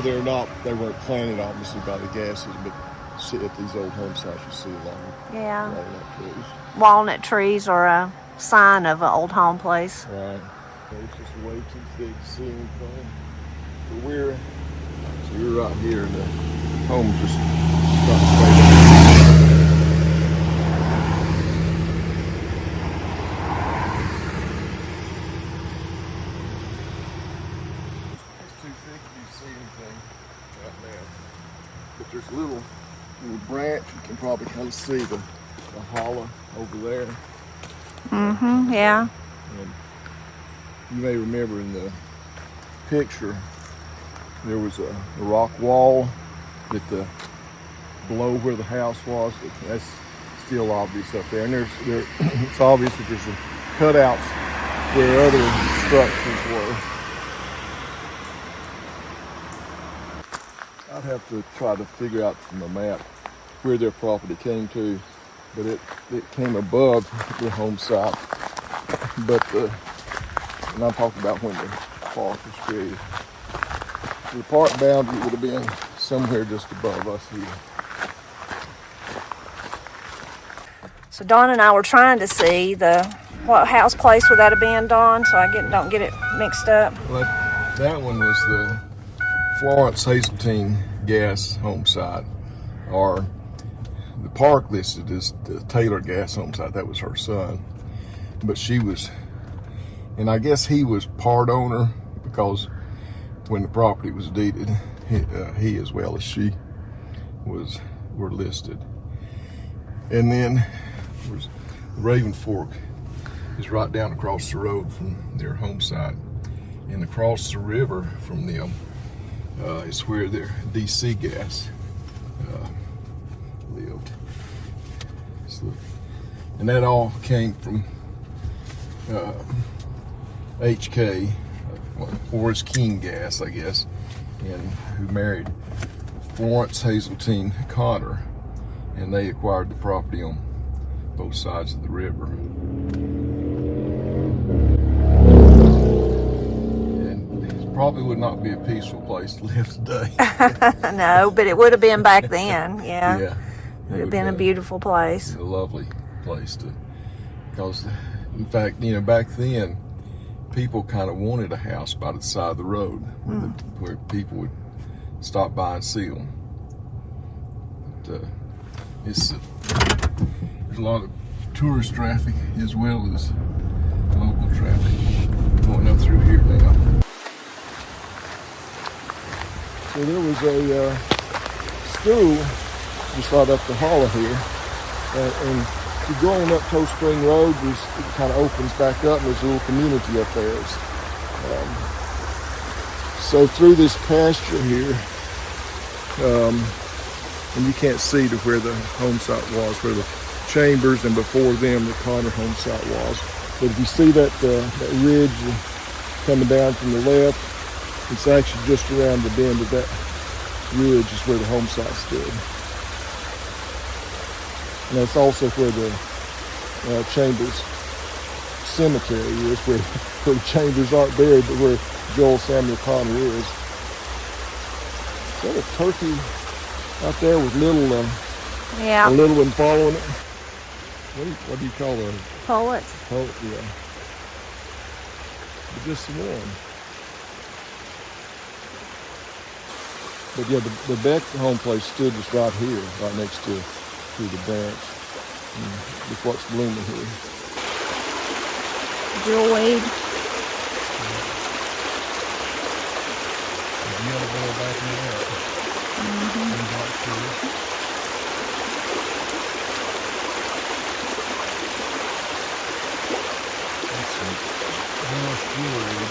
though they weren't planted obviously by the gases, but at these old home sites you see a lot of walnut trees. Walnut trees are a sign of an old home place. Right. It's just way too thick to see anything. But we're right here, and the home just got straight up. It's too thick to see anything right now. But there's a little branch. You can probably kind of see the hollow over there. Yeah. And you may remember in the picture there was a rock wall that below where the house was. That's still obvious up there, and it's obvious that there's cutouts where other structures were. I'd have to try to figure out from the map where their property came to, but it came above the home site. But and I'm talking about when the park was created. The park boundary would have been somewhere just above us here. So Dawn and I were trying to see what house place would that have been, Dawn, so I don't get it mixed up. Well, that one was the Florence Hazeltine gas home site, or the park listed as the Taylor gas home site. That was her son, but she was, and I guess he was part owner, because when the property was deeded, he as well as she were listed. And then the Raven Fork is right down across the road from their home site, and across the river from them is where their DC gas lived. So, and that all came from HK, Horace King Gas, I guess, and who married Florence Hazeltine Connor, and they acquired the property on both sides of the river. And it probably would not be a peaceful place to live today. No, but it would have been back then. Yeah. Yeah. It would have been a beautiful place. A lovely place because in fact, back then, people kind of wanted a house by the side of the road where people would stop by and see them. But, there's a lot of tourist traffic as well as local traffic going up through here now. So there was a school just right up the hollow here, and if you go on up Toe Spring Road, it kind of opens back up, and there's a little community up there. So through this pasture here, and you can't see to where the home site was, where the Chambers and before them the Connor home site was. But if you see that ridge coming down from the left, it's actually just around the bend of that ridge is where the home site stood. And that's also where the Chambers cemetery is, where the Chambers aren't buried, but where Joel Samuel Connor is. Is that a turkey out there with a little one following it? What do you call those? Poets. Poet, yeah. But just one. But yeah, the Beck home place stood just right here, right next to the branch. With what's blooming here. Jewelweed. The yellow boy back in there. That's some nice jewelry.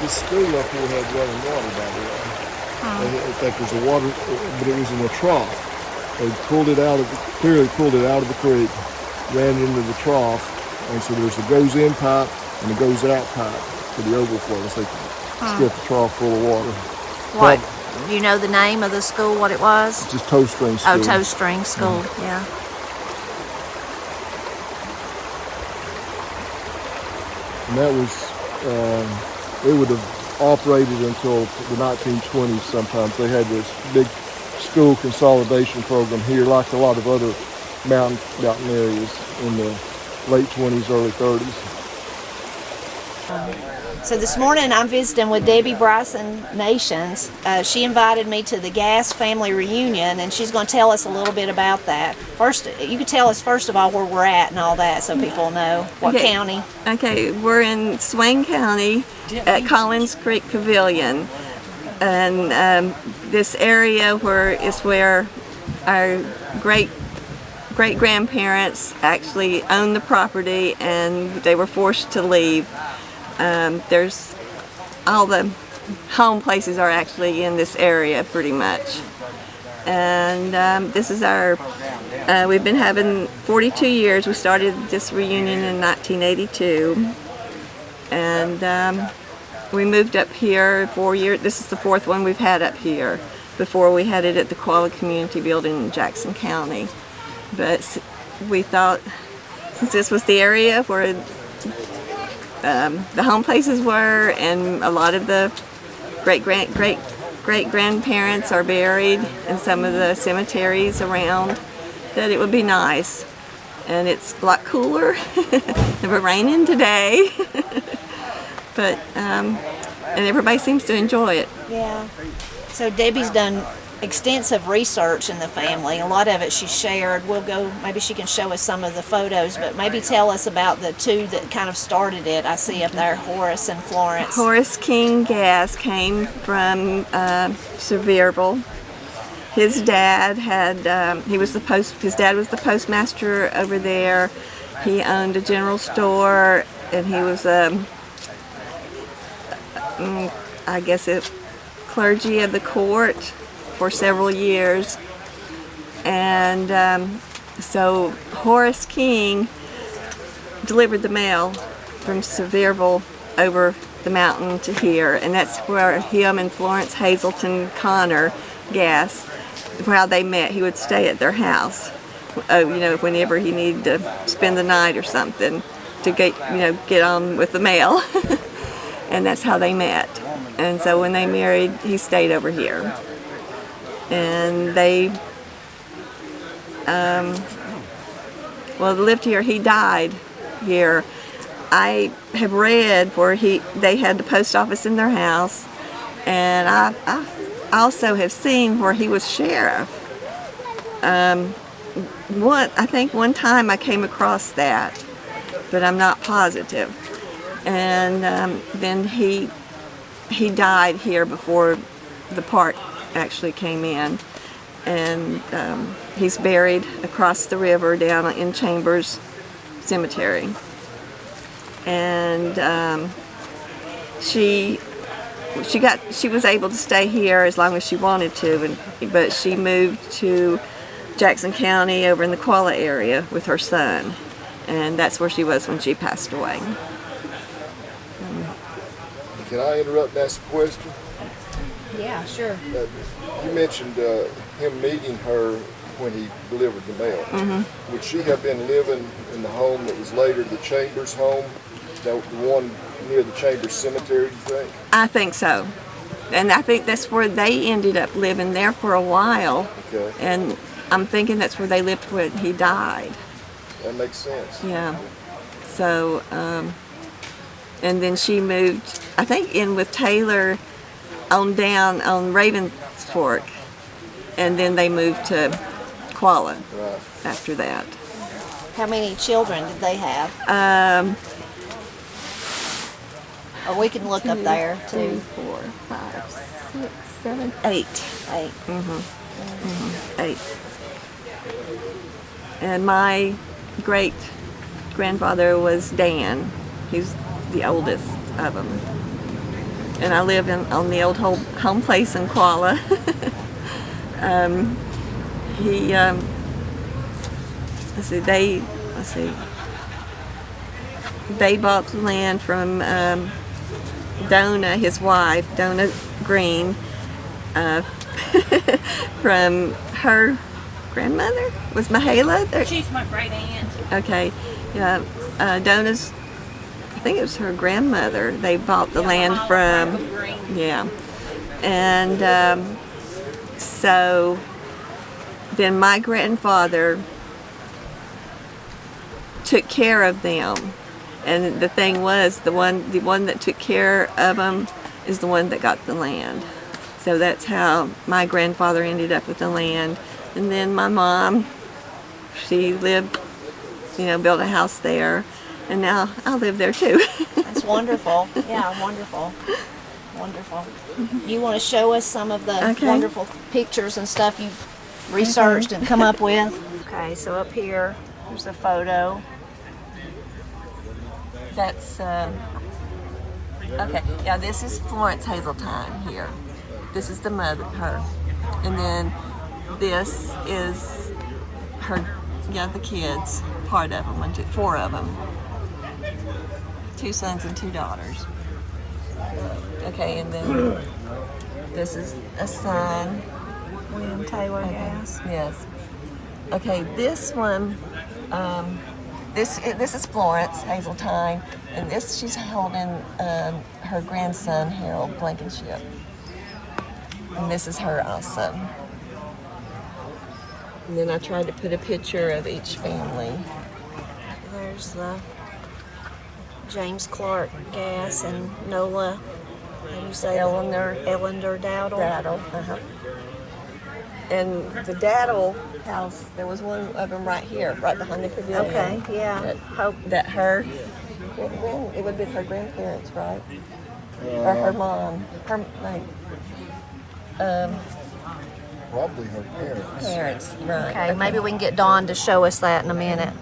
This school up here had running water, by the way. In fact, there's a water, but it was in a trough. They clearly pulled it out of the creek, ran it into the trough, and so there's a goes in pipe and a goes out pipe for the overflow, so they could get the trough full of water. What? You know the name of the school, what it was? It's just Toe String School. Oh, Toe String School, yeah. And that was, it would have operated until the 1920s sometimes. They had this big school consolidation program here, like a lot of other mountain areas in the late 20s, early 30s. So this morning I'm visiting with Debbie Bryson Nations. She invited me to the Gass family reunion, and she's going to tell us a little bit about that. First, you could tell us first of all where we're at and all that, so people know what county. Okay, we're in Swain County at Collins Creek Pavilion, and this area is where our great grandparents actually owned the property, and they were forced to leave. There's all the home places are actually in this area pretty much, and this is our we've been having 42 years. We started this reunion in 1982, and we moved up here 4 years. This is the fourth one we've had up here. Before we had it at the Koala Community Building in Jackson County, but we thought since this was the area where the home places were, and a lot of the great grandparents are buried in some of the cemeteries around, that it would be nice. And it's a lot cooler. It was raining today, but and everybody seems to enjoy it. Yeah. So Debbie's done extensive research in the family. A lot of it she shared. We'll go, maybe she can show us some of the photos, but maybe tell us about the two that kind of started it. I see up there Horace and Florence. Horace King Gass came from Sevierville. His dad had, his dad was the postmaster over there. He owned a general store, and he was, I guess, a clergy of the court for several years. And so Horace King delivered the mail from Sevierville over the mountain to here, and that's where him and Florence Hazelton Connor Gass, how they met. He would stay at their house, whenever he needed to spend the night or something to get on with the mail. And that's how they met. And so when they married, he stayed over here. And they lived here. He died here. I have read where they had the post office in their house, and I also have seen where he was sheriff. I think one time I came across that, but I'm not positive. And then he died here before the park actually came in, and he's buried across the river down in Chambers Cemetery. And she was able to stay here as long as she wanted to, but she moved to Jackson County over in the Koala area with her son, and that's where she was when she passed away. Can I interrupt and ask a question? Yeah, sure. You mentioned him meeting her when he delivered the mail. Mm-hmm. Would she have been living in the home that was later the Chambers home, the one near the Chambers Cemetery, do you think? I think so. And I think that's where they ended up living there for a while. Okay. And I'm thinking that's where they lived when he died. That makes sense. Yeah. So, and then she moved, I think, in with Taylor on down on Ravens Fork, and then they moved to Koala after that. How many children did they have? Or we can look up there too. 4, 5, 6, 7, 8. 8. Mm-hmm. 8. And my great grandfather was Dan. He's the oldest of them. And I live on the old home place in Koala. They bought the land from Donna, his wife, Donna Green, from her grandmother. Was Mahala there? She's my great aunt. Okay, yeah. Donna's think it was her grandmother they bought the land from. Yeah. And so then my grandfather took care of them. And the thing was, the one that took care of them is the one that got the land. So that's how my grandfather ended up with the land. And then my mom, she lived, built a house there. And now I live there too. That's wonderful. Yeah, wonderful. Wonderful. You want to show us some of the wonderful pictures and stuff you've researched and come up with? Okay, so up here, here's a photo. That's, this is Florence Hazeltine here. This is the mother, her. And then this is her, the kids, part of them, 4 of them. 2 sons and 2 daughters. Okay, and then this is a son. William Taylor Gass. Yes. Okay, this one, this is Florence Hazeltine, and this she's holding her grandson Harold Blankenship, and this is her also. And then I tried to put a picture of each family. There's the James Clark Gass and Nola. How do you say Eleanor Dowdle. Dowdle. And the Dowdle house, there was one of them right here, right behind the pavilion. Okay, yeah. It would be her grandparents, right? Or her mom. Probably her parents. Parents, right. Okay, maybe we can get Dawn to show us that in a minute.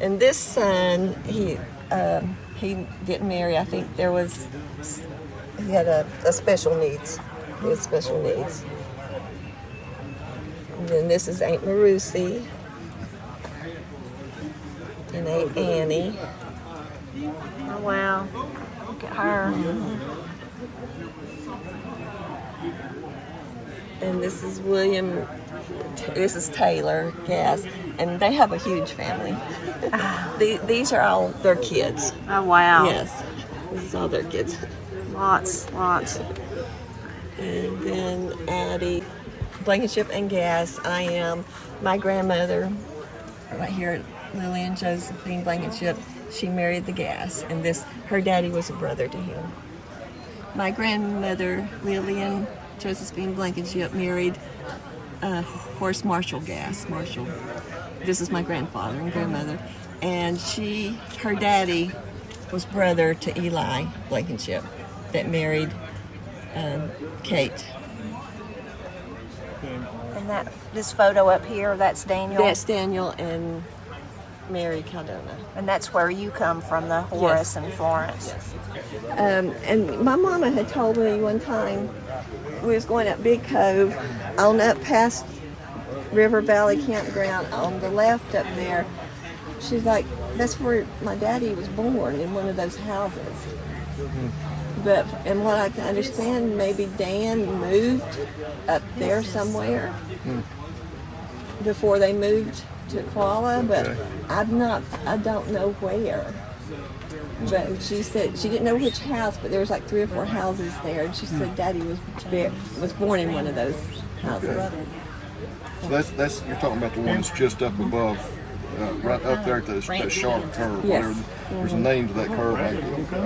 And this son, he didn't marry. I think he had a special needs. He had special needs. And then this is Aunt Marusi and Aunt Annie. Oh, wow. Look at her. And this is this is Taylor Gass, and they have a huge family. These are all their kids. Oh, wow. Yes, this is all their kids. Lots. And then Addie, Blankenship and Gass. I am my grandmother, right here, Lillian Josephine Blankenship. She married the Gass, and her daddy was a brother to him. My grandmother, Lillian Josephine Blankenship, married Horace Marshall Gass. Marshall. This is my grandfather and grandmother, and her daddy was brother to Eli Blankenship, that married Kate. And this photo up here, that's Daniel? That's Daniel and Mary Caldona. And that's where you come from, the Horace and Florence. Yes. And my mama had told me one time, we was going up Big Cove, on up past River Valley Campground on the left up there. She's like, that's where my daddy was born, in one of those houses. But, and what I can understand, maybe Dan moved up there somewhere before they moved to Kuala, but I don't know where. But she said she didn't know which house, but there was like 3 or 4 houses there, and she said Daddy was born in one of those houses. So that's you're talking about the one that's just up above, right up there at that sharp curve. Yes. There's a name to that curve. I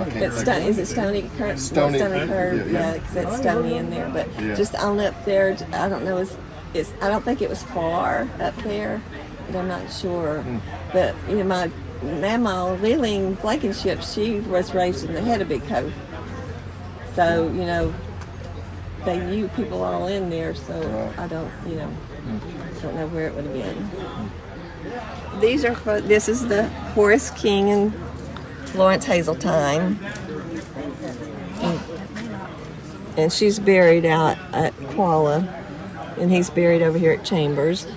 can't think. Is it Stony Curve? Stony Curve, yeah, because it's stony in there. But just on up there, I don't know. I don't think it was far up there, but I'm not sure. But my Mama Lillian Blankenship, she was raised in the head of Big Cove, so they knew people all in there. So I don't know where it would have been. This is the Horace King and Florence Hazeltine, and she's buried out at Kuala, and he's buried over here at Chambers.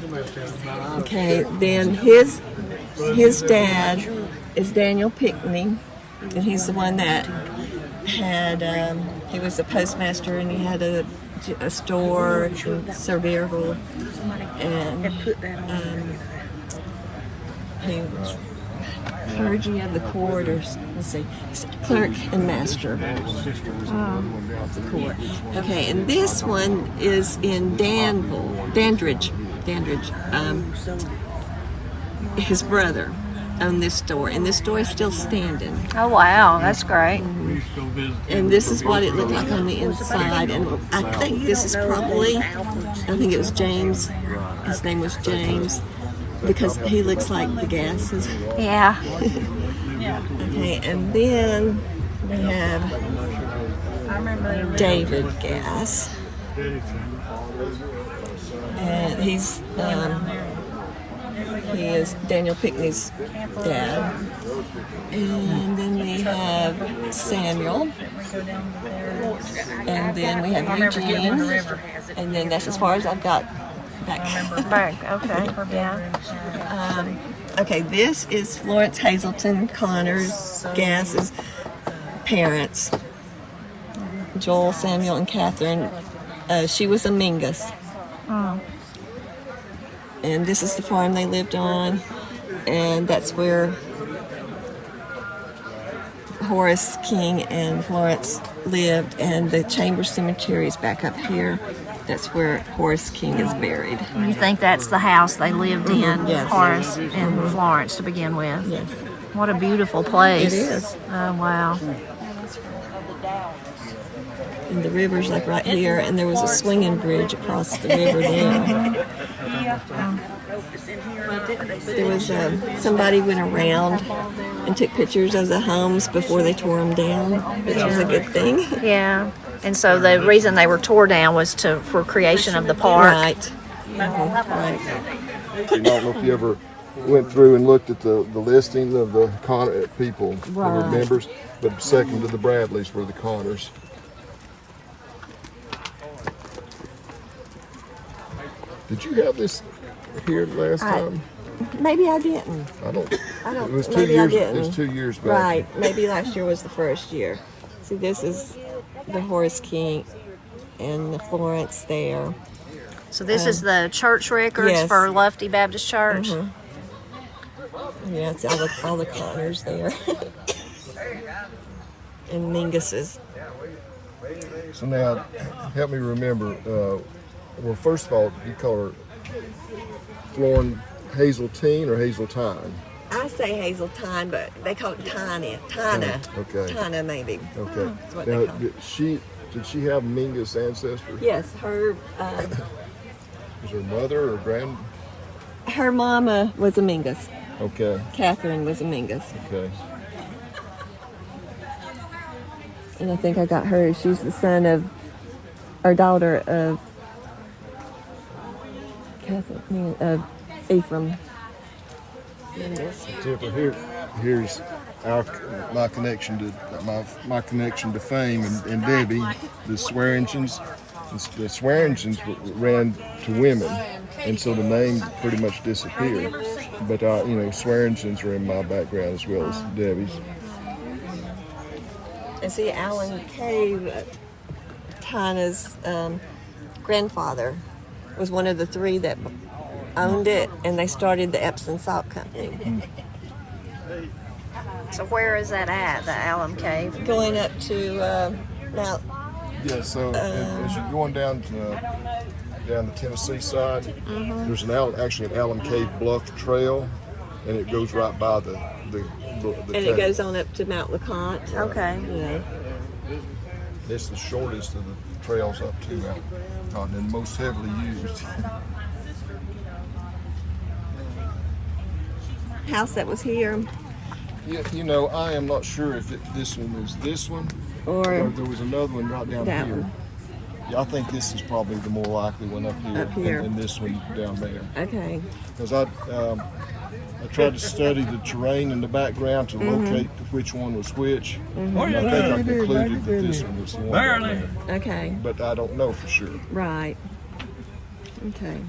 Okay, then his dad is Daniel Pickney, and he's the one that had he was a postmaster, and he had a store in Sevierville, and clergy of the court, or let's see, clerk and master of the court. Okay, and this one is in Dandridge. His brother owned this store, and this store is still standing. Oh, wow, that's great. And this is what it looked like on the inside. And I think this is probably, I think it was James. His name was James, because he looks like the gases. Yeah. Okay, and then we have David Gass. And he is Daniel Pickney's dad. And then we have Samuel. And then we have Eugene. And then that's as far as I've got back. Okay, yeah. Okay, this is Florence Hazelton Connors Gass's parents, Joel, Samuel, and Catherine. She was a Mingus. And this is the farm they lived on, and that's where Horace King and Florence lived, and the Chambers Cemetery is back up here. That's where Horace King is buried. You think that's the house they lived in, Yes. Horace and Florence, to begin with? Yes. What a beautiful place. It is. Oh, wow. And the river's like right here, and there was a swinging bridge across the river there. There was somebody went around and took pictures of the homes before they tore them down, which was a good thing. Yeah. And so the reason they were tore down was for creation of the park. Right. Right. I don't know if you ever went through and looked at the listing of the people who were Right. members, but second to the Bradleys were the Connors. Did you have this here last time? Maybe I didn't. I don't. It was 2 Maybe I years. It didn't. was 2 years back. Right. Maybe last year was the first year. See, this is the Horace King and the Florence there. So this is the church records Yes. for Lufty Baptist Church. Yeah, it's all the Connors there. And Mingus's. So now, help me remember. Well, first of all, you call her Florence Hazeltine or Hazeltine? I say Hazeltine, but they call it Tina. Okay. Tina, maybe. Okay. That's what they Now, call did she have Mingus ancestry? Yes, her Was her mother or her mama was a Mingus. Okay. Catherine was a Mingus. Okay. And I think I got her. She's the son of, or daughter of Catherine, of Ephraim Mingus. Tipper, here's my connection to my connection to fame and Debbie. The Swearingtons. The Swearingtons ran to women, and so the name pretty much disappeared. But Swearingtons are in my background as well as Debbie's. And see, Alan Cave, Tina's grandfather, was one of the three that owned it, and they started the Epsom Salt Company. So where is that at, the Alum Cave? Going up to Mount. Yeah, so as you're going down the Tennessee side, there's actually an Alum Cave Bluff Trail, and it goes right by the And it goes on up to Mount LeConte. Okay. Yeah. It's the shortest of the trails up to Mount LeConte and most heavily used. House that was here, Yeah, I am not sure if this one is this one or there was another one right down that here. one. Yeah, I think this is probably the more likely one up here, Up here. And this one down there. Okay. Because I tried to study the terrain in the background to locate which one was which. And I think I concluded that this one was the one down there. Okay. But I don't know for sure. Right. Okay.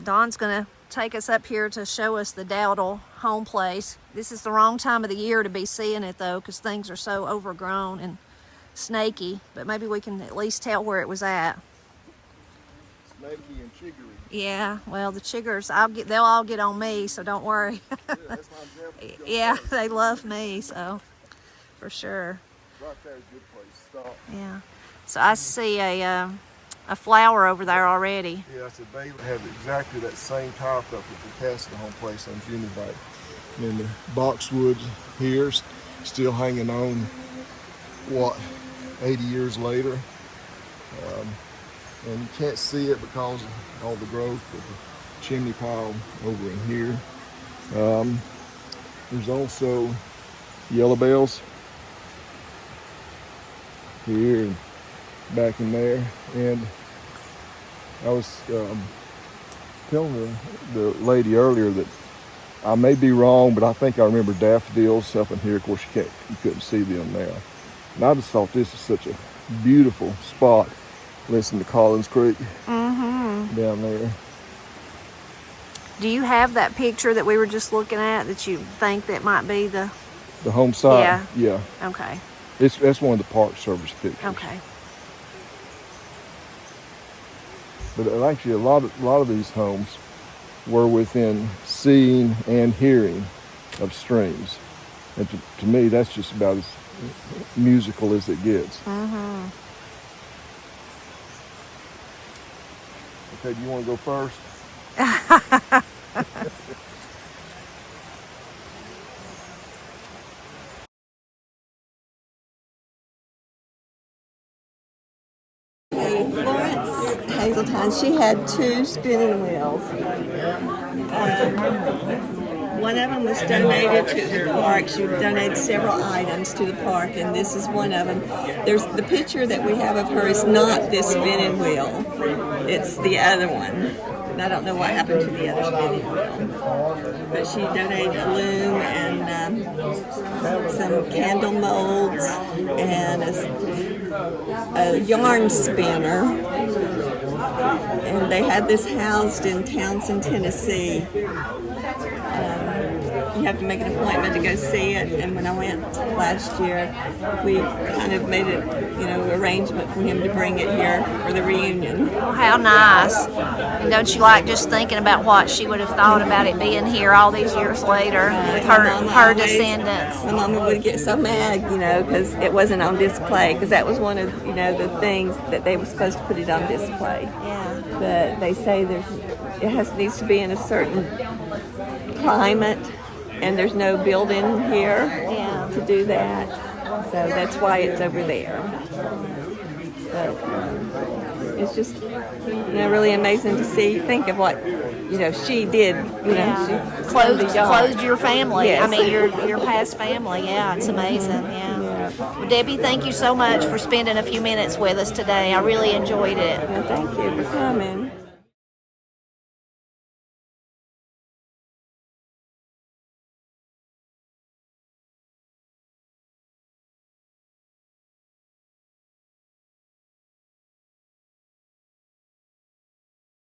Dawn's gonna take us up here to show us the Dowdle home place. This is the wrong time of the year to be seeing it though, because things are so overgrown and snaky, but maybe we can at least tell where it was at. Snaky and chiggery. Yeah, well, the chiggers, they'll all get on me, so don't worry. Yeah, that's my example. Yeah, they love me, so for sure. Right there is a good place to stop. Yeah. So I see a flower over there already. Yeah, I said they have exactly that same type of the Castle home place on Jimmy Bank. And the boxwoods here still hanging on, what, 80 years later. And you can't see it because of all the growth of the chimney pile over in here. There's also yellow bells here and back in there. And I was telling the lady earlier that I may be wrong, but I think I remember daffodils up in here. Of course, you couldn't see them now. And I just thought this is such a beautiful spot. Listen to Collins Creek down there. Do you have that picture that we were just looking at that you think that might be the home site? Yeah. Yeah. Okay. That's one of the Park Service pictures. Okay. But actually, a lot of these homes were within seeing and hearing of streams, and to me, that's just about as musical as it gets. Okay, do you want to go first? Florence Hazeltine, she had 2 spinning wheels. One of them was donated to the park. She donated several items to the park, and this is one of them. There's the picture that we have of her is not this spinning wheel. It's the other one. And I don't know what happened to the other spinning wheel. But she donated a loom and some candle molds and a yarn spinner. And they had this housed in Townsend, Tennessee. You have to make an appointment to go see it, and when I went last year, we kind of made it, arrangement for him to bring it here for the reunion. Oh, how nice. And don't you like just thinking about what she would have thought about it being here all these years later with her descendants? My mama would get so mad, because it wasn't on display, because that was one of, the things that they were supposed to put it on display. Yeah. But they say it needs to be in a certain climate, and there's no building here to do that, so that's why it's over there. But it's just really amazing to think of what she did. She closed your family. Yes. I mean your past family. Yeah, it's amazing. Yeah. Well, Debbie, thank you so much for spending a few minutes with us today. I really enjoyed it. Well, thank you for coming.